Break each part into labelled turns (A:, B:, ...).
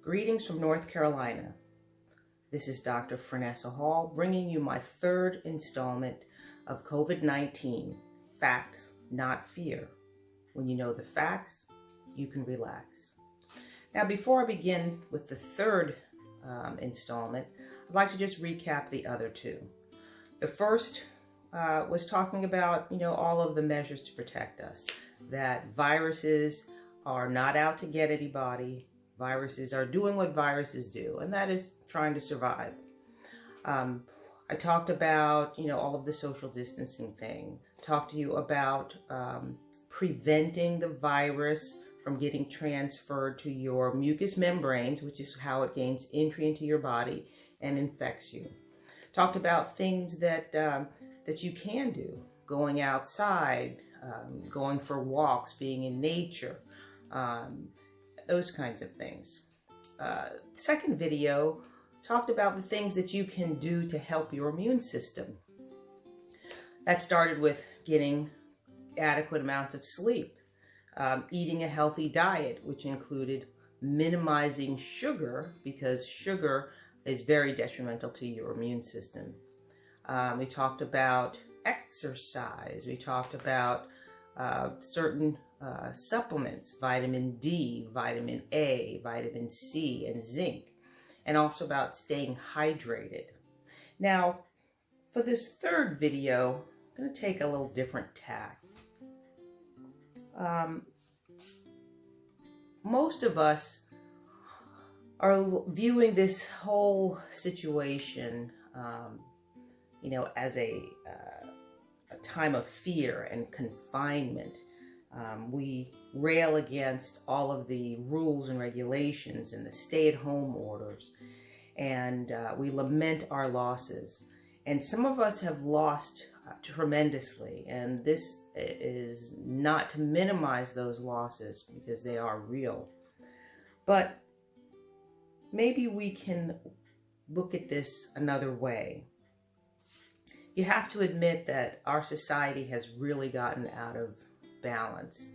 A: Greetings from North Carolina. This is Dr. Fernessa Hall bringing you my third installment of COVID-19, Facts, Not Fear. When you know the facts, you can relax. Now, before I begin with the third installment, I'd like to just recap the other two. The first was talking about, all of the measures to protect us, that viruses are not out to get anybody. Viruses are doing what viruses do, and that is trying to survive. I talked about, all of the social distancing thing. Talked to you about preventing the virus from getting transferred to your mucous membranes, which is how it gains entry into your body and infects you. Talked about things that that you can do, going outside, going for walks, being in nature, those kinds of things. Second video talked about the things that you can do to help your immune system. That started with getting adequate amounts of sleep, eating a healthy diet, which included minimizing sugar, because sugar is very detrimental to your immune system. We talked about exercise. We talked about certain supplements, vitamin D, vitamin A, vitamin C, and zinc, and also about staying hydrated. Now, for this third video, I'm going to take a little different tack. Most of us are viewing this whole situation, as a time of fear and confinement. We rail against all of the rules and regulations and the stay-at-home orders, and we lament our losses. And some of us have lost tremendously, and this is not to minimize those losses because they are real. But maybe we can look at this another way. You have to admit that our society has really gotten out of balance.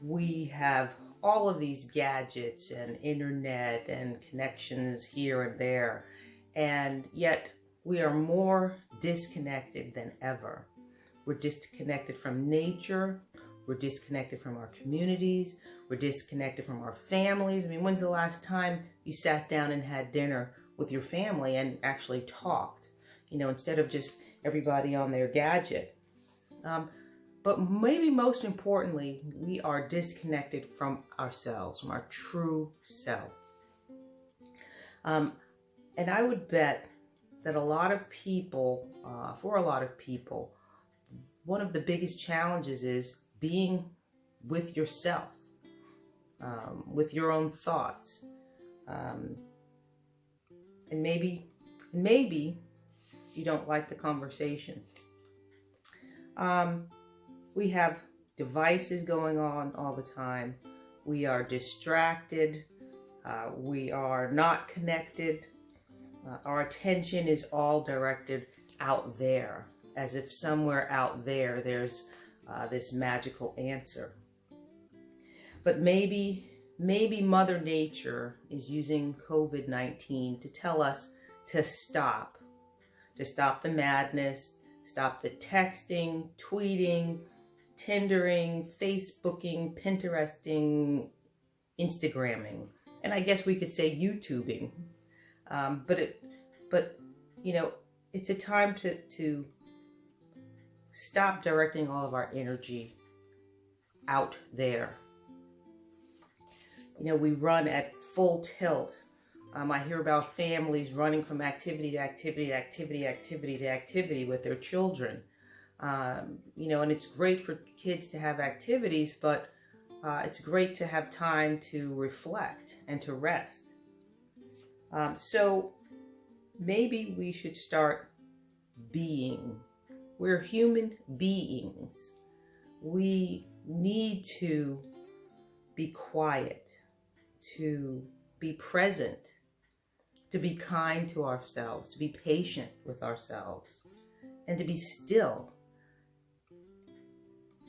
A: We have all of these gadgets and internet and connections here and there, and yet we are more disconnected than ever. We're disconnected from nature. We're disconnected from our communities. We're disconnected from our families. I mean, when's the last time you sat down and had dinner with your family and actually talked? Instead of just everybody on their gadget. But maybe most importantly, we are disconnected from ourselves, from our true self. And I would bet that for a lot of people, one of the biggest challenges is being with yourself, with your own thoughts. And maybe you don't like the conversation. We have devices going on all the time. We are distracted. We are not connected. Our attention is all directed out there, as if somewhere out there there's this magical answer. But maybe Mother Nature is using COVID-19 to tell us to stop the madness, stop the texting, tweeting, Tindering, Facebooking, Pinteresting, Instagramming, and I guess we could say YouTubing. But it's a time to stop directing all of our energy out there. We run at full tilt. I hear about families running from activity to activity to activity, activity to activity with their children. And it's great for kids to have activities, but it's great to have time to reflect and to rest. So maybe we should start being. We're human beings. We need to be quiet, to be present, to be kind to ourselves, to be patient with ourselves, and to be still,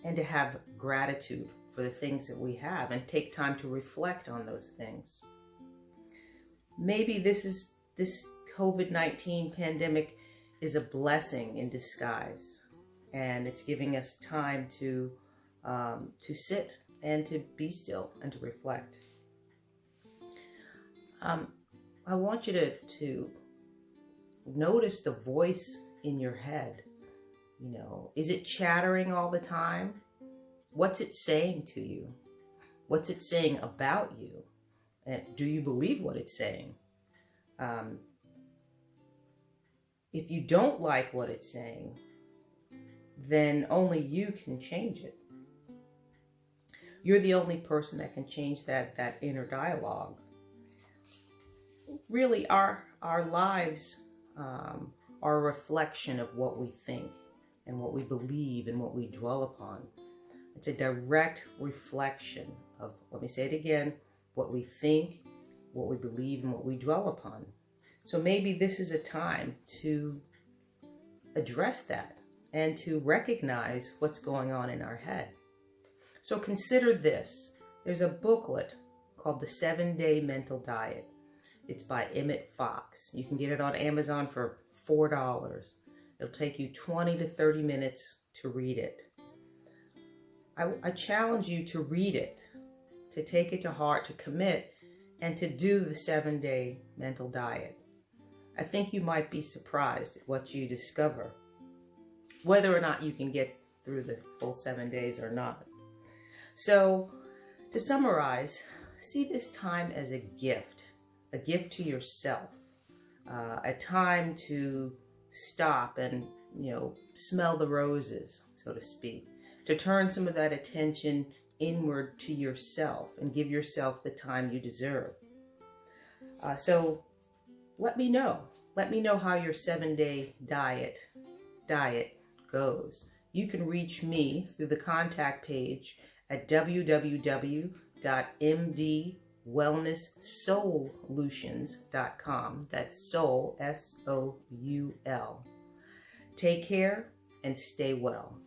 A: and to have gratitude for the things that we have, and take time to reflect on those things. maybe this COVID-19 pandemic is a blessing in disguise, and it's giving us time to sit and to be still and to reflect. I want you to notice the voice in your head. You know, is it chattering all the time? What's it saying to you? What's it saying about you? And do you believe what it's saying? If you don't like what it's saying, then only you can change it. You're the only person that can change that inner dialogue. Really, our lives are a reflection of what we think and what we believe and what we dwell upon. It's a direct reflection of, let me say it again, what we think, what we believe, and what we dwell upon. So maybe this is a time to address that and to recognize what's going on in our head. So consider this. There's a booklet called The 7-Day Mental Diet. It's by Emmett Fox. You can get it on Amazon for $4. It'll take you 20 to 30 minutes to read it. I challenge you to read it, to take it to heart, to commit, and to do the 7-Day Mental Diet. I think you might be surprised at what you discover, whether or not you can get through the full 7 days or not. So, to summarize, see this time as a gift to yourself, a time to stop and, smell the roses, so to speak, to turn some of that attention inward to yourself and give yourself the time you deserve. So let me know how your 7-day diet goes. You can reach me through the contact page at www.mdwellnesssolutions.com. That's soul, S-O-U-L. Take care and stay well.